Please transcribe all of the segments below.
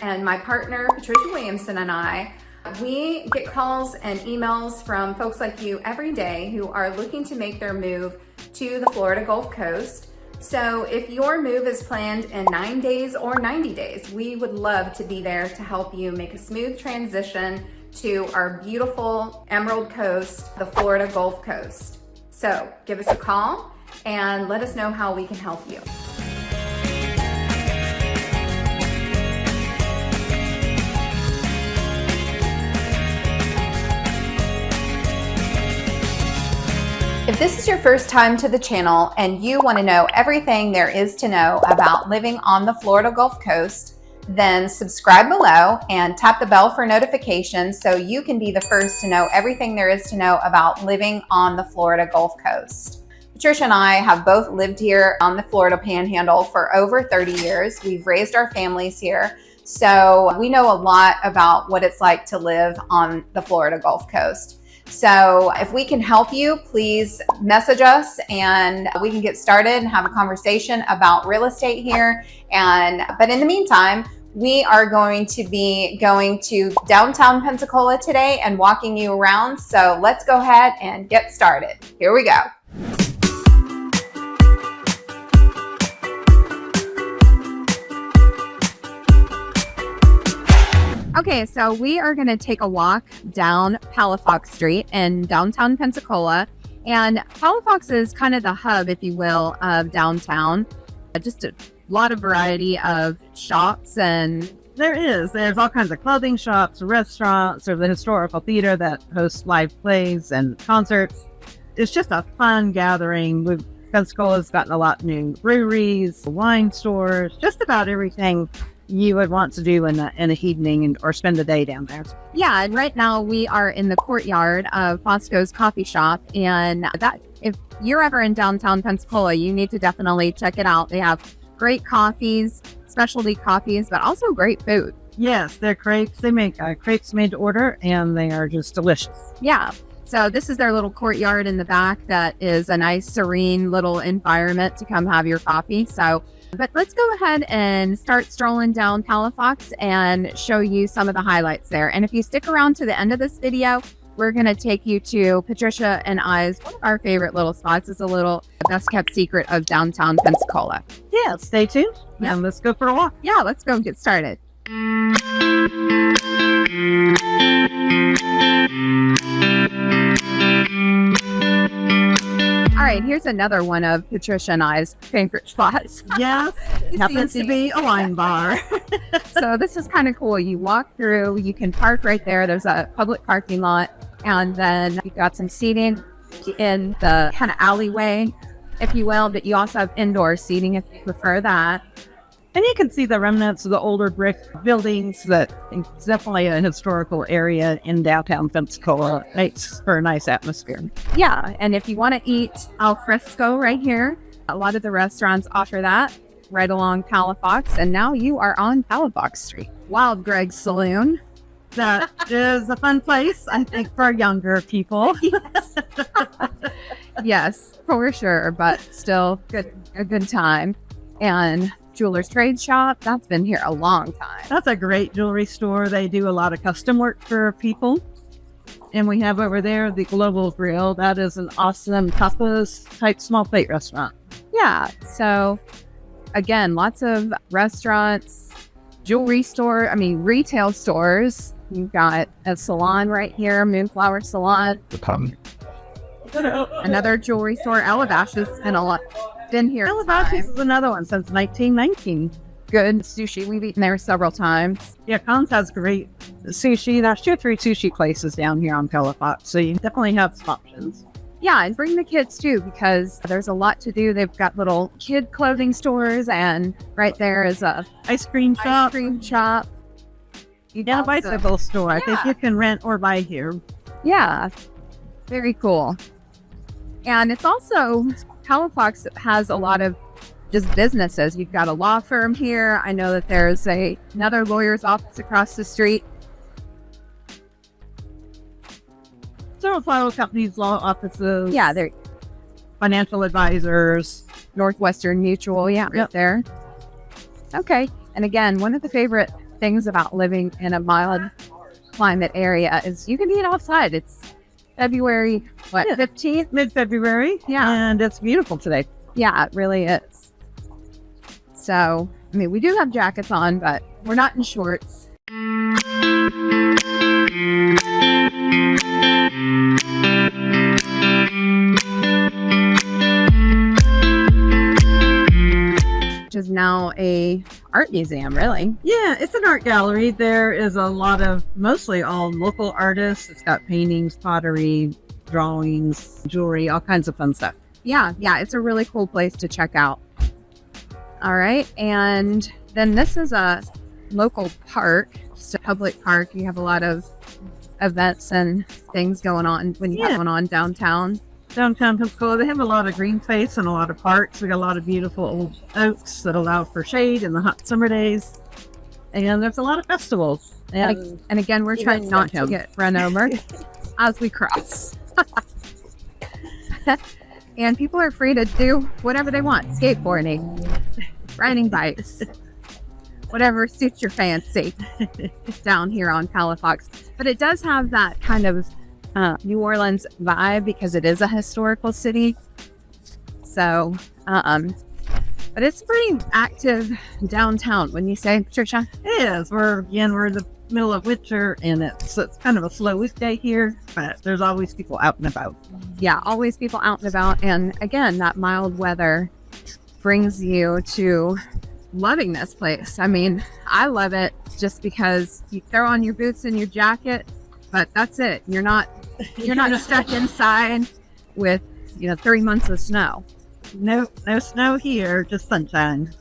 and my partner, Patricia Williamson, and I, we get calls and emails from folks like you every day who are looking to make their move to the Florida Gulf Coast. So if your move is planned in 9 days or 90 days, we would love to be there to help you make a smooth transition to our beautiful Emerald Coast, the Florida Gulf Coast. So give us a call and let us know how we can help you. If this is your first time to the channel and you want to know everything there is to know about living on the Florida Gulf Coast, then subscribe below and tap the bell for notifications so you can be the first to know everything there is to know about living on the Florida Gulf Coast. Patricia and I have both lived here on the Florida Panhandle for over 30 years. We've raised our families here, so we know a lot about what it's like to live on the Florida Gulf Coast. So if we can help you, please message us and we can get started and have a conversation about real estate here. But in the meantime, we are going to be going to downtown Pensacola today and walking you around. So let's go ahead and get started. Here we go. Okay, so we are going to take a walk down Palafox Street in downtown Pensacola. And Palafox is kind of the hub, if you will, of downtown. Just a lot of variety of shops. And there's all kinds of clothing shops, restaurants, or the historical theater that hosts live plays and concerts. It's just a fun gathering. Pensacola's gotten a lot of new breweries, wine stores, just about everything you would want to do in an evening or spend the day down there. Yeah, and right now we are in the courtyard of Fosko's coffee shop, and that if you're ever in downtown Pensacola, you need to definitely check it out. They have great coffees, specialty coffees, but also great food. Yes, they're crepes. They make crepes made to order, and they are just delicious. Yeah. So this is their little courtyard in the back that is a nice, serene little environment to come have your coffee. But let's go ahead and start strolling down Palafox and show you some of the highlights there. And if you stick around to the end of this video, we're going to take you to Patricia and I's one of our favorite little spots. It's a little best kept secret of downtown Pensacola. Yeah, stay tuned and let's go for a walk. Yeah, let's go get started. All right, here's another one of Patricia and I's favorite spots. Yes, happens to be a wine bar. So this is kind of cool. You walk through, you can park right there. There's a public parking lot, and then you've got some seating in the kind of alleyway, if you will, but you also have indoor seating if you prefer that. And you can see the remnants of the older brick buildings. It's definitely a historical area in downtown Pensacola. It's for a nice atmosphere. Yeah, and if you want to eat al fresco right here, a lot of the restaurants offer that right along Palafox. And now you are on Palafox Street. Wild Greg's Saloon. That is a fun place, I think, for younger people. Yes, yes, for sure, but still a good time. And Jeweler's Trade Shop, that's been here a long time. That's a great jewelry store. They do a lot of custom work for people. And we have over there the Global Grill. That is an awesome tapas type small plate restaurant. Yeah, so again, lots of restaurants, retail stores. You've got a salon right here, Moonflower Salon. Another jewelry store, Alabash's, and a lot. Been here. Bodacious is another one since 1919. Good sushi. We've eaten there several times. Yeah, Carmen's has great sushi. There's 2 or 3 sushi places down here on Palafox, so you definitely have some options. Yeah, and bring the kids too, because there's a lot to do. They've got little kid clothing stores, and right there is a ice cream shop. You got a bicycle store. I think you can rent or buy here. Yeah, very cool. And it's also Palafox has a lot of just businesses. You've got a law firm here. I know that there's another lawyer's office across the street. Several title companies, law offices. Yeah, they're financial advisors. Northwestern Mutual, yeah, right there. Okay. And again, one of the favorite things about living in a mild climate area is you can eat outside. It's February, 15th? Mid-February. Yeah. And it's beautiful today. Yeah, it really is. So, I mean, we do have jackets on, but we're not in shorts. Which is now a art museum, really. Yeah, it's an art gallery. There is a lot of, mostly all local artists. It's got paintings, pottery, drawings, jewelry, all kinds of fun stuff. Yeah, it's a really cool place to check out. All right, and then this is a local park, just a public park. You have a lot of events and things going on when you have one on downtown. Downtown Pensacola, they have a lot of green space and a lot of parks. We got a lot of beautiful old oaks that allow for shade in the hot summer days. And there's a lot of festivals. And again, we're trying not to get run over as we cross. And people are free to do whatever they want. Skateboarding, riding bikes, whatever suits your fancy down here on Palafox. But it does have that kind of New Orleans vibe because it is a historical city. So, but it's pretty active downtown, wouldn't you say, Patricia? It is. We're in the middle of winter, and it's kind of a slow weekday here, but there's always people out and about. Yeah, always people out and about. And again, that mild weather brings you to loving this place. I mean, I love it just because you throw on your boots and your jacket, but that's it. You're not stuck inside with 3 months of snow. No snow here, just sunshine.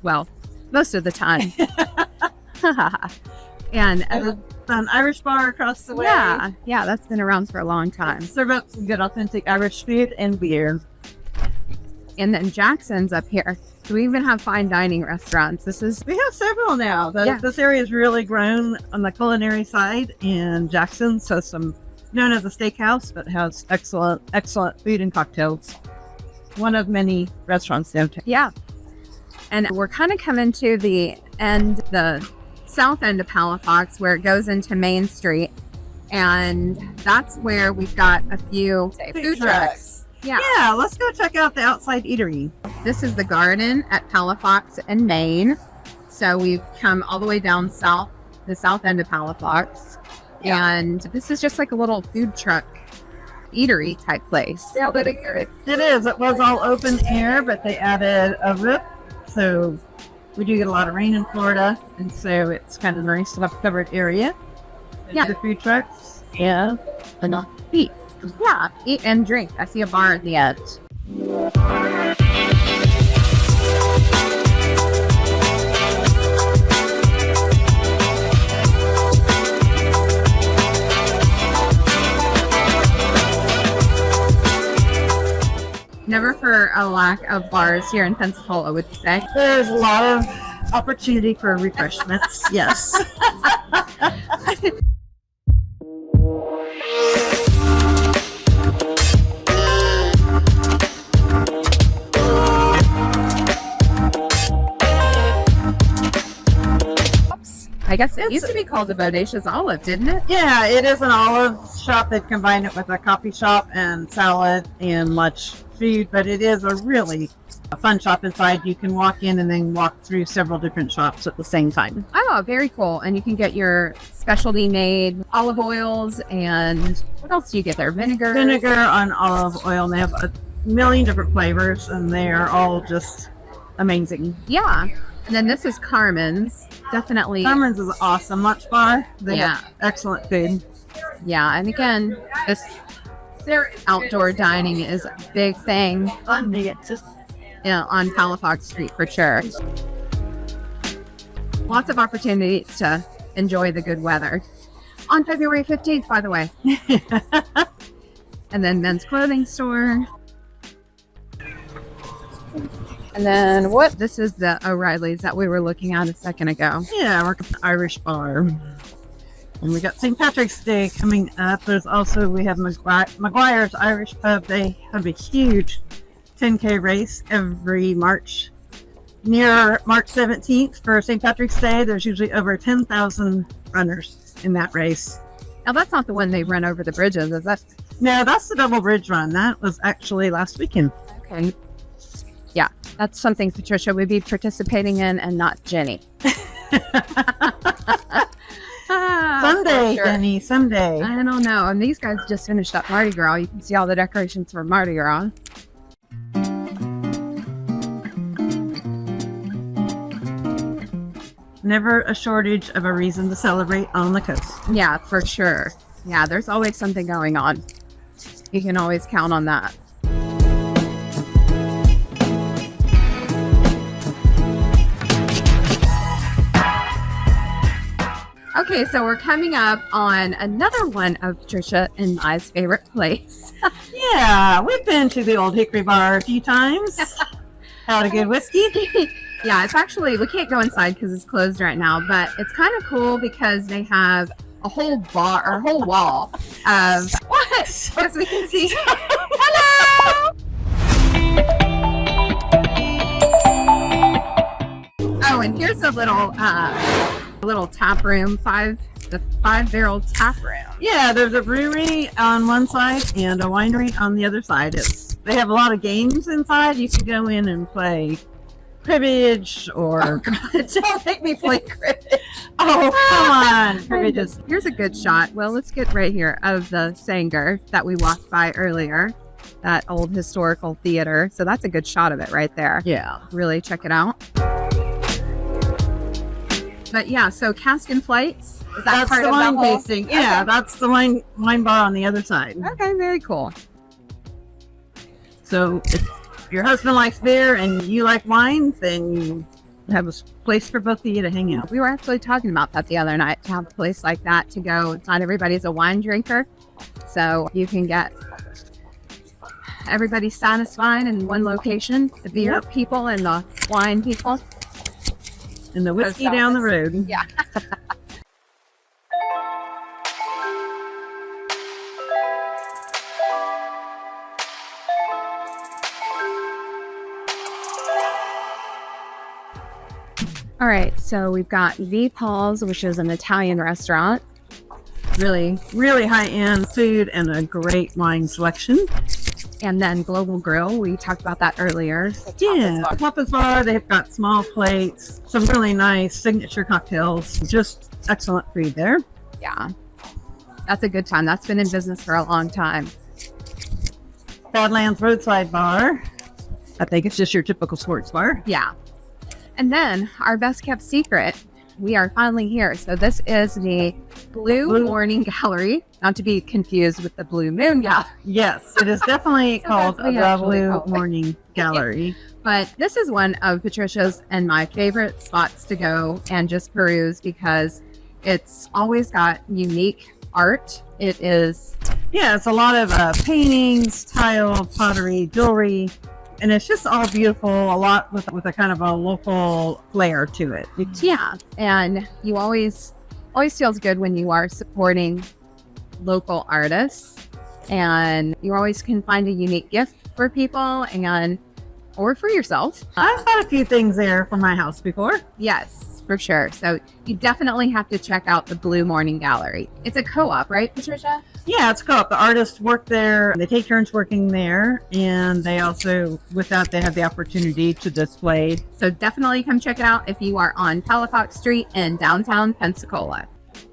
Well, most of the time. And an Irish bar across the way. Yeah, that's been around for a long time. Serve up some good authentic Irish food and beer. And then Jackson's up here. So we even have fine dining restaurants. We have several now. This area has really grown on the culinary side, and Jackson's has some, known as a steakhouse, but has excellent food and cocktails. One of many restaurants downtown. Yeah. And we're kind of coming to the south end of Palafox, where it goes into Main Street. And that's where we've got a few food trucks. Yeah, let's go check out the outside eatery. This is the garden at Palafox and Main. So we've come all the way down south, the south end of Palafox. Yeah. And this is just like a little food truck eatery type place. Yeah, but it is. It was all open air, but they added a roof. So we do get a lot of rain in Florida, and so it's kind of nice to have a covered area. Yeah. The food trucks. Yeah. And not eat. Yeah, eat and drink. I see a bar at the end. Never for a lack of bars here in Pensacola, would you say? There's a lot of opportunity for refreshments. Yes. I guess it used to be called the Bodacious Olive, didn't it? Yeah, it is an olive shop that combined it with a coffee shop and salad and much food, but it is a really fun shop inside. You can walk in and then walk through several different shops at the same time. Oh, very cool. And you can get your specialty made olive oils, and what else do you get there? Vinegar on olive oil, and they have a million different flavors, and they are all just amazing. Yeah. And then this is Carmen's. Definitely. Carmen's is awesome. Lunch bar. They have excellent food. Yeah. And again, their outdoor dining is a big thing. On Palafox Street for sure. Lots of opportunities to enjoy the good weather. On February 15th, by the way. And then men's clothing store. And then this is the O'Reilly's that we were looking at a second ago. Yeah, we're at the Irish bar. And we got St. Patrick's Day coming up. We have McGuire's Irish Pub. They have a huge 10K race every March. near March 17th for St. Patrick's Day. There's usually over 10,000 runners in that race. Now, that's not the one they run over the bridges, is that? No, that's the double bridge run. That was actually last weekend. Okay. Yeah, that's something Patricia would be participating in and not Jenny. Someday, sure. Jenny, someday. I don't know. And these guys just finished up Mardi Gras. You can see all the decorations for Mardi Gras. Never a shortage of a reason to celebrate on the coast. Yeah, for sure. Yeah, there's always something going on. You can always count on that. Okay, so we're coming up on another one of Patricia and my favorite place. Yeah, we've been to the old Hickory bar a few times. Had a good whiskey. Yeah, it's actually, we can't go inside because it's closed right now, but it's kind of cool because they have a whole bar or a whole wall of what? As we can see. Hello! Oh, and here's a little tap room, the 5-barrel tap room. Yeah, there's a brewery on one side and a winery on the other side. They have a lot of games inside. You can go in and play cribbage or... Oh, God, don't make me play cribbage. Oh, come on. Cribbage. Here's a good shot. Well, let's get right here of the Sanger that we walked by earlier, that old historical theater. So that's a good shot of it right there. Yeah. Really check it out. But yeah, so Cask and Flights. Is that That's part the of wine that whole... tasting. Yeah, Okay. that's the wine bar on the other side. Okay, very cool. So if your husband likes beer and you like wines, then you have a place for both of you to hang out. We were actually talking about that the other night, to have a place like that to go. Not everybody's a wine drinker, so you can get everybody satisfied in one location, the beer people and the wine people. And the whiskey down the road. Yeah. All right, so we've got V.Paul's, which is an Italian restaurant. Really, really high-end food and a great wine selection. and then Global Grill, we talked about that earlier. Yeah, tapas bar. They've got small plates, some really nice signature cocktails. Just excellent food there. Yeah, that's a good time. That's been in business for a long time. Badlands Roadside Bar. I think it's just your typical sports bar. Yeah. And then our best kept secret, we are finally here. So this is the Blue Morning Gallery, not to be confused with the Blue Moon Gallery. Yes, it is definitely called that's what we the actually Blue call it. Morning Gallery. But this is one of Patricia's and my favorite spots to go and just peruse because it's always got unique art. It is... Yeah, it's a lot of paintings, tile, pottery, jewelry, and it's just all beautiful, a lot with a kind of a local flair to it. Yeah, and you always feels good when you are supporting local artists, and you always can find a unique gift for people or for yourself. I've had a few things there for my house before. Yes, for sure. So you definitely have to check out the Blue Morning Gallery. It's a co-op, right, Patricia? Yeah, it's co-op. The artists work there. They take turns working there, and they also, with that, they have the opportunity to display. So definitely come check it out if you are on Palafox Street in downtown Pensacola.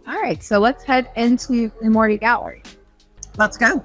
All right, so let's head into the Morty Gallery. Let's go.